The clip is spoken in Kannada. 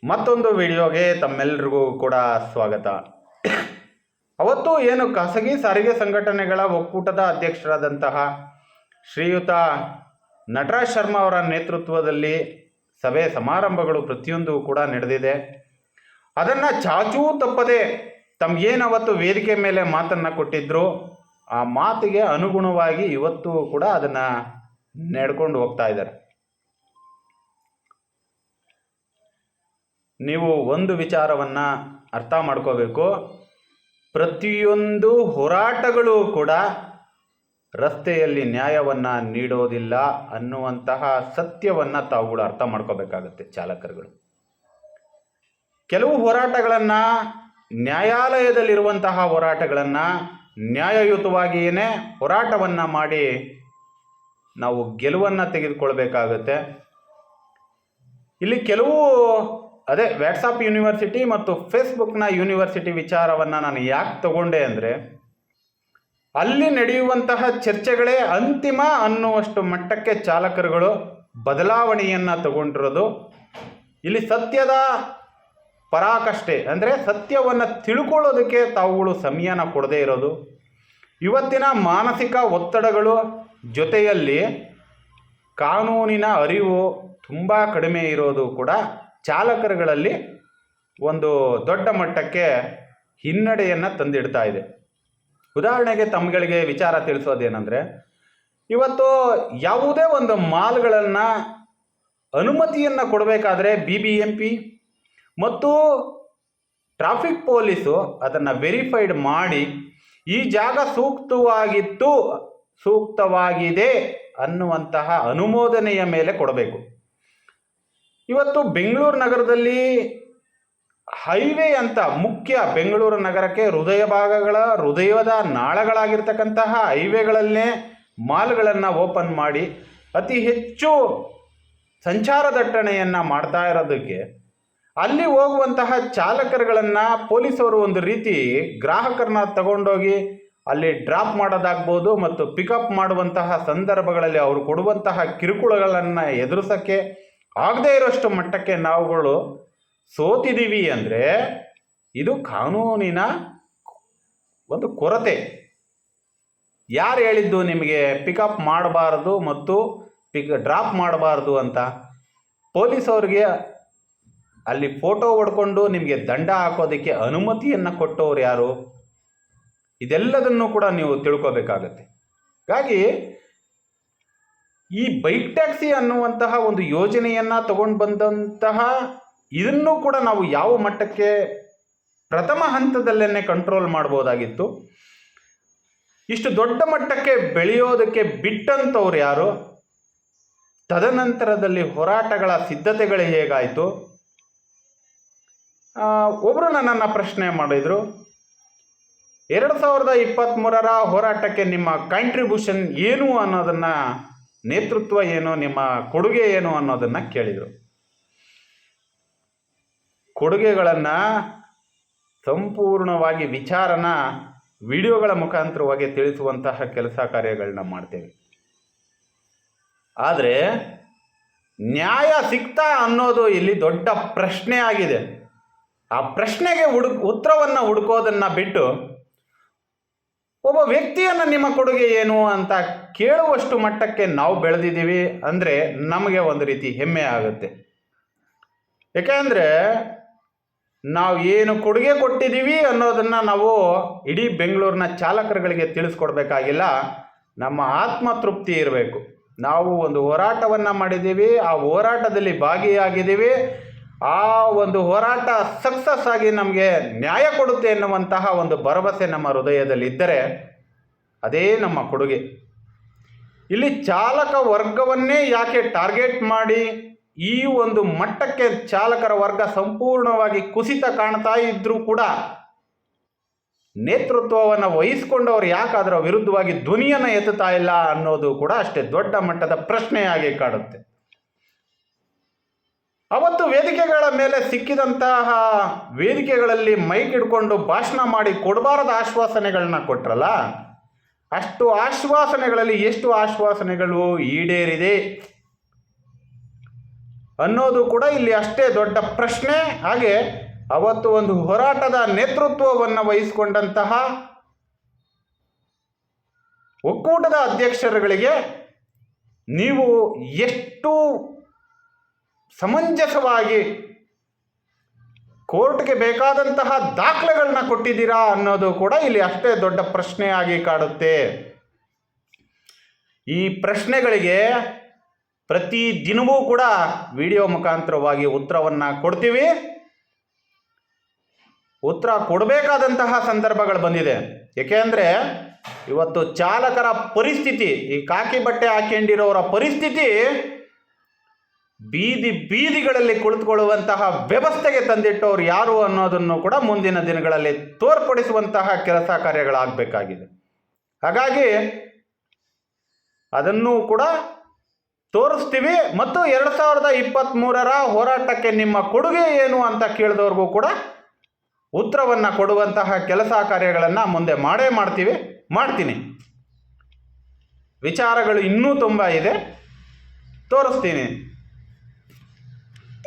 ಮತ್ತೊಂದು ವಿಡಿಯೋಗೆ ತಮ್ಮೆಲ್ಲರಿಗೂ ಕೂಡ ಸ್ವಾಗತ. ಅವತ್ತು ಏನು ಖಾಸಗಿ ಸಾರಿಗೆ ಸಂಘಟನೆಗಳ ಒಕ್ಕೂಟದ ಅಧ್ಯಕ್ಷರಾದಂತಹ ಶ್ರೀಯುತ ನಟರಾಜ್ ಶರ್ಮಾ ಅವರ ನೇತೃತ್ವದಲ್ಲಿ ಸಭೆ ಸಮಾರಂಭಗಳು ಪ್ರತಿಯೊಂದು ಕೂಡ ನಡೆದಿದೆ. ಅದನ್ನು ಚಾಚೂ ತಪ್ಪದೆ ತಮಗೇನು ಅವತ್ತು ವೇದಿಕೆ ಮೇಲೆ ಮಾತನ್ನು ಕೊಟ್ಟಿದ್ರು ಆ ಮಾತಿಗೆ ಅನುಗುಣವಾಗಿ ಇವತ್ತು ಕೂಡ ಅದನ್ನು ನಡ್ಕೊಂಡು ಹೋಗ್ತಾ ಇದ್ದಾರೆ. ನೀವು ಒಂದು ವಿಚಾರವನ್ನು ಅರ್ಥ ಮಾಡ್ಕೋಬೇಕು, ಪ್ರತಿಯೊಂದು ಹೋರಾಟಗಳು ಕೂಡ ರಸ್ತೆಯಲ್ಲಿ ನ್ಯಾಯವನ್ನು ನೀಡೋದಿಲ್ಲ ಅನ್ನುವಂತಹ ಸತ್ಯವನ್ನು ತಾವುಗಳು ಅರ್ಥ ಮಾಡ್ಕೋಬೇಕಾಗತ್ತೆ. ಚಾಲಕರುಗಳು ಕೆಲವು ಹೋರಾಟಗಳನ್ನು, ನ್ಯಾಯಾಲಯದಲ್ಲಿರುವಂತಹ ಹೋರಾಟಗಳನ್ನು ನ್ಯಾಯಯುತವಾಗಿಯೇ ಹೋರಾಟವನ್ನು ಮಾಡಿ ನಾವು ಗೆಲುವನ್ನು ತೆಗೆದುಕೊಳ್ಬೇಕಾಗುತ್ತೆ. ಇಲ್ಲಿ ಕೆಲವು ಅದೇ ವಾಟ್ಸಪ್ ಯೂನಿವರ್ಸಿಟಿ ಮತ್ತು ಫೇಸ್ಬುಕ್ನ ಯೂನಿವರ್ಸಿಟಿ ವಿಚಾರವನ್ನು ನಾನು ಯಾಕೆ ತಗೊಂಡೆ ಅಂದರೆ, ಅಲ್ಲಿ ನಡೆಯುವಂತಹ ಚರ್ಚೆಗಳೇ ಅಂತಿಮ ಅನ್ನುವಷ್ಟು ಮಟ್ಟಕ್ಕೆ ಚಾಲಕರುಗಳು ಬದಲಾವಣೆಯನ್ನು ತಗೊಂಡಿರೋದು. ಇಲ್ಲಿ ಸತ್ಯದ ಪರಾಕಷ್ಟೆ ಅಂದರೆ ಸತ್ಯವನ್ನು ತಿಳ್ಕೊಳ್ಳೋದಕ್ಕೆ ತಾವುಗಳು ಸಮಯನ ಕೊಡದೇ ಇರೋದು, ಇವತ್ತಿನ ಮಾನಸಿಕ ಒತ್ತಡಗಳು ಜೊತೆಯಲ್ಲಿ ಕಾನೂನಿನ ಅರಿವು ತುಂಬ ಕಡಿಮೆ ಇರೋದು ಕೂಡ ಚಾಲಕರುಗಳಲ್ಲಿ ಒಂದು ದೊಡ್ಡ ಮಟ್ಟಕ್ಕೆ ಹಿನ್ನಡೆಯನ್ನು ತಂದಿಡ್ತಾ ಇದೆ. ಉದಾಹರಣೆಗೆ ತಮ್ಮಗಳಿಗೆ ವಿಚಾರ ತಿಳಿಸೋದೇನೆಂದರೆ, ಇವತ್ತು ಯಾವುದೇ ಒಂದು ಮಾಲ್ಗಳನ್ನು ಅನುಮತಿಯನ್ನು ಕೊಡಬೇಕಾದ್ರೆ BBMP ಮತ್ತು ಟ್ರಾಫಿಕ್ ಪೊಲೀಸು ಅದನ್ನು ವೆರಿಫೈಡ್ ಮಾಡಿ ಈ ಜಾಗ ಸೂಕ್ತವಾಗಿದೆ ಅನ್ನುವಂತಹ ಅನುಮೋದನೆಯ ಮೇಲೆ ಕೊಡಬೇಕು. ಇವತ್ತು ಬೆಂಗಳೂರು ನಗರದಲ್ಲಿ ಹೈವೇ ಅಂತ ಮುಖ್ಯ ಬೆಂಗಳೂರು ನಗರಕ್ಕೆ ಹೃದಯದ ನಾಳಗಳಾಗಿರ್ತಕ್ಕಂತಹ ಹೈವೇಗಳಲ್ಲೇ ಮಾಲ್ಗಳನ್ನು ಓಪನ್ ಮಾಡಿ ಅತಿ ಹೆಚ್ಚು ಸಂಚಾರ ದಟ್ಟಣೆಯನ್ನು ಮಾಡ್ತಾ ಇರೋದಕ್ಕೆ ಅಲ್ಲಿ ಹೋಗುವಂತಹ ಚಾಲಕರುಗಳನ್ನು ಪೊಲೀಸವರು ಒಂದು ರೀತಿ ಗ್ರಾಹಕರನ್ನ ತಗೊಂಡೋಗಿ ಅಲ್ಲಿ ಡ್ರಾಪ್ ಮಾಡೋದಾಗ್ಬೋದು ಮತ್ತು ಪಿಕಪ್ ಮಾಡುವಂತಹ ಸಂದರ್ಭಗಳಲ್ಲಿ ಅವರು ಕೊಡುವಂತಹ ಕಿರುಕುಳಗಳನ್ನು ಎದುರಿಸೋಕ್ಕೆ ಆಗದೇ ಇರೋಷ್ಟು ಮಟ್ಟಕ್ಕೆ ನಾವುಗಳು ಸೋತಿದ್ದೀವಿ ಅಂದರೆ ಇದು ಕಾನೂನಿನ ಒಂದು ಕೊರತೆ. ಯಾರು ಹೇಳಿದ್ದು ನಿಮಗೆ ಪಿಕಪ್ ಮಾಡಬಾರ್ದು ಮತ್ತು ಡ್ರಾಪ್ ಮಾಡಬಾರ್ದು ಅಂತ? ಪೊಲೀಸವ್ರಿಗೆ ಅಲ್ಲಿ ಫೋಟೋ ಹೊಡ್ಕೊಂಡು ನಿಮಗೆ ದಂಡ ಹಾಕೋದಕ್ಕೆ ಅನುಮತಿಯನ್ನು ಕೊಟ್ಟವ್ರು ಯಾರು? ಇದೆಲ್ಲದನ್ನು ಕೂಡ ನೀವು ತಿಳ್ಕೋಬೇಕಾಗತ್ತೆ. ಹಾಗಾಗಿ ಈ ಬೈಕ್ ಟ್ಯಾಕ್ಸಿ ಅನ್ನುವಂತಹ ಒಂದು ಯೋಜನೆಯನ್ನು ತಗೊಂಡು ಬಂದಂತಹ ಇದನ್ನು ಕೂಡ ನಾವು ಯಾವ ಮಟ್ಟಕ್ಕೆ ಪ್ರಥಮ ಹಂತದಲ್ಲೇ ಕಂಟ್ರೋಲ್ ಮಾಡ್ಬೋದಾಗಿತ್ತು. ಇಷ್ಟು ದೊಡ್ಡ ಮಟ್ಟಕ್ಕೆ ಬೆಳೆಯೋದಕ್ಕೆ ಬಿಟ್ಟಂಥವ್ರು ಯಾರು? ತದನಂತರದಲ್ಲಿ ಹೋರಾಟಗಳ ಸಿದ್ಧತೆಗಳು ಹೇಗಾಯಿತು? ಒಬ್ಬರು ನನ್ನನ್ನು ಪ್ರಶ್ನೆ ಮಾಡಿದರು, 2023ರ ಹೋರಾಟಕ್ಕೆ ನಿಮ್ಮ ಕಾಂಟ್ರಿಬ್ಯೂಷನ್ ಏನು ಅನ್ನೋದನ್ನು, ನೇತೃತ್ವ ಏನು, ನಿಮ್ಮ ಕೊಡುಗೆ ಏನು ಅನ್ನೋದನ್ನು ಕೇಳಿದರು. ಕೊಡುಗೆಗಳನ್ನು ಸಂಪೂರ್ಣವಾಗಿ ವಿಚಾರನ ವಿಡಿಯೋಗಳ ಮುಖಾಂತರವಾಗಿ ತಿಳಿಸುವಂತಹ ಕೆಲಸ ಕಾರ್ಯಗಳನ್ನ ಮಾಡ್ತೇವೆ. ಆದರೆ ನ್ಯಾಯ ಸಿಗ್ತಾ ಅನ್ನೋದು ಇಲ್ಲಿ ದೊಡ್ಡ ಪ್ರಶ್ನೆ ಆಗಿದೆ. ಆ ಪ್ರಶ್ನೆಗೆ ಉತ್ತರವನ್ನು ಹುಡುಕೋದನ್ನು ಬಿಟ್ಟು ಒಬ್ಬ ವ್ಯಕ್ತಿಯನ್ನು ನಿಮ್ಮ ಕೊಡುಗೆ ಏನು ಅಂತ ಕೇಳುವಷ್ಟು ಮಟ್ಟಕ್ಕೆ ನಾವು ಬೆಳೆದಿದ್ದೀವಿ ಅಂದರೆ ನಮಗೆ ಒಂದು ರೀತಿ ಹೆಮ್ಮೆ ಆಗುತ್ತೆ. ಯಾಕೆಂದರೆ ನಾವು ಏನು ಕೊಡುಗೆ ಕೊಟ್ಟಿದ್ದೀವಿ ಅನ್ನೋದನ್ನು ನಾವು ಇಡೀ ಬೆಂಗಳೂರಿನ ಚಾಲಕರುಗಳಿಗೆ ತಿಳಿಸ್ಕೊಡ್ಬೇಕಾಗಿಲ್ಲ. ನಮ್ಮ ಆತ್ಮತೃಪ್ತಿ ಇರಬೇಕು. ನಾವು ಒಂದು ಹೋರಾಟವನ್ನು ಮಾಡಿದ್ದೀವಿ, ಆ ಹೋರಾಟದಲ್ಲಿ ಭಾಗಿಯಾಗಿದ್ದೀವಿ, ಆ ಒಂದು ಹೋರಾಟ ಸಕ್ಸಸ್ ಆಗಿ ನಮಗೆ ನ್ಯಾಯ ಕೊಡುತ್ತೆ ಎನ್ನುವಂತಹ ಒಂದು ಭರವಸೆ ನಮ್ಮ ಹೃದಯದಲ್ಲಿ ಇದ್ದರೆ ಅದೇ ನಮ್ಮ ಕೊಡುಗೆ. ಇಲ್ಲಿ ಚಾಲಕ ವರ್ಗವನ್ನೇ ಯಾಕೆ ಟಾರ್ಗೆಟ್ ಮಾಡಿ ಈ ಒಂದು ಮಟ್ಟಕ್ಕೆ ಚಾಲಕರ ವರ್ಗ ಸಂಪೂರ್ಣವಾಗಿ ಕುಸಿತ ಕಾಣ್ತಾ ಇದ್ರೂ ಕೂಡ ನೇತೃತ್ವವನ್ನು ವಹಿಸಿಕೊಂಡವರು ಯಾಕೆ ಅದರ ವಿರುದ್ಧವಾಗಿ ಧ್ವನಿಯನ್ನು ಎತ್ತುತ್ತಾ ಇಲ್ಲ ಅನ್ನೋದು ಕೂಡ ಅಷ್ಟೇ ದೊಡ್ಡ ಮಟ್ಟದ ಪ್ರಶ್ನೆಯಾಗಿ ಕಾಡುತ್ತೆ. ಅವತ್ತು ವೇದಿಕೆಗಳ ಮೇಲೆ ಸಿಕ್ಕಿದಂತಹ ವೇದಿಕೆಗಳಲ್ಲಿ ಮೈಕ್ ಹಿಡ್ಕೊಂಡು ಭಾಷಣ ಮಾಡಿ ಕೊಡಬಾರದ ಆಶ್ವಾಸನೆಗಳನ್ನ ಕೊಟ್ರಲ್ಲ, ಅಷ್ಟು ಆಶ್ವಾಸನೆಗಳಲ್ಲಿ ಎಷ್ಟು ಆಶ್ವಾಸನೆಗಳು ಈಡೇರಿದೆ ಅನ್ನೋದು ಕೂಡ ಇಲ್ಲಿ ಅಷ್ಟೇ ದೊಡ್ಡ ಪ್ರಶ್ನೆ. ಹಾಗೆ ಅವತ್ತು ಒಂದು ಹೋರಾಟದ ನೇತೃತ್ವವನ್ನು ವಹಿಸಿಕೊಂಡಂತಹ ಒಕ್ಕೂಟದ ಅಧ್ಯಕ್ಷರುಗಳಿಗೆ ನೀವು ಎಷ್ಟು ಸಮಂಜಸವಾಗಿ ಕೋರ್ಟ್ಗೆ ಬೇಕಾದಂತಹ ದಾಖಲೆಗಳನ್ನ ಕೊಟ್ಟಿದ್ದೀರಾ ಅನ್ನೋದು ಕೂಡ ಇಲ್ಲಿ ಅಷ್ಟೇ ದೊಡ್ಡ ಪ್ರಶ್ನೆಯಾಗಿ ಕಾಡುತ್ತೆ. ಈ ಪ್ರಶ್ನೆಗಳಿಗೆ ಪ್ರತಿ ದಿನವೂ ಕೂಡ ವಿಡಿಯೋ ಮುಖಾಂತರವಾಗಿ ಉತ್ತರವನ್ನು ಕೊಡ್ತೀವಿ. ಉತ್ತರ ಕೊಡಬೇಕಾದಂತಹ ಸಂದರ್ಭಗಳು ಬಂದಿದೆ. ಏಕೆಂದರೆ ಇವತ್ತು ಚಾಲಕರ ಪರಿಸ್ಥಿತಿ, ಈ ಕಾಕಿ ಬಟ್ಟೆ ಹಾಕೊಂಡಿರೋರ ಪರಿಸ್ಥಿತಿ ಬೀದಿಗಳಲ್ಲಿ ಕುಳಿತುಕೊಳ್ಳುವಂತಹ ವ್ಯವಸ್ಥೆಗೆ ತಂದಿಟ್ಟವ್ರು ಯಾರು ಅನ್ನೋದನ್ನು ಕೂಡ ಮುಂದಿನ ದಿನಗಳಲ್ಲಿ ತೋರ್ಪಡಿಸುವಂತಹ ಕೆಲಸ ಕಾರ್ಯಗಳಾಗಬೇಕಾಗಿದೆ. ಹಾಗಾಗಿ ಅದನ್ನು ಕೂಡ ತೋರಿಸ್ತೀವಿ. ಮತ್ತು 2023ರ ಹೋರಾಟಕ್ಕೆ ನಿಮ್ಮ ಕೊಡುಗೆ ಏನು ಅಂತ ಕೇಳಿದವ್ರಿಗೂ ಕೂಡ ಉತ್ತರವನ್ನು ಕೊಡುವಂತಹ ಕೆಲಸ ಕಾರ್ಯಗಳನ್ನು ಮುಂದೆ ಮಾಡ್ತೀನಿ. ವಿಚಾರಗಳು ಇನ್ನೂ ತುಂಬ ಇದೆ, ತೋರಿಸ್ತೀನಿ.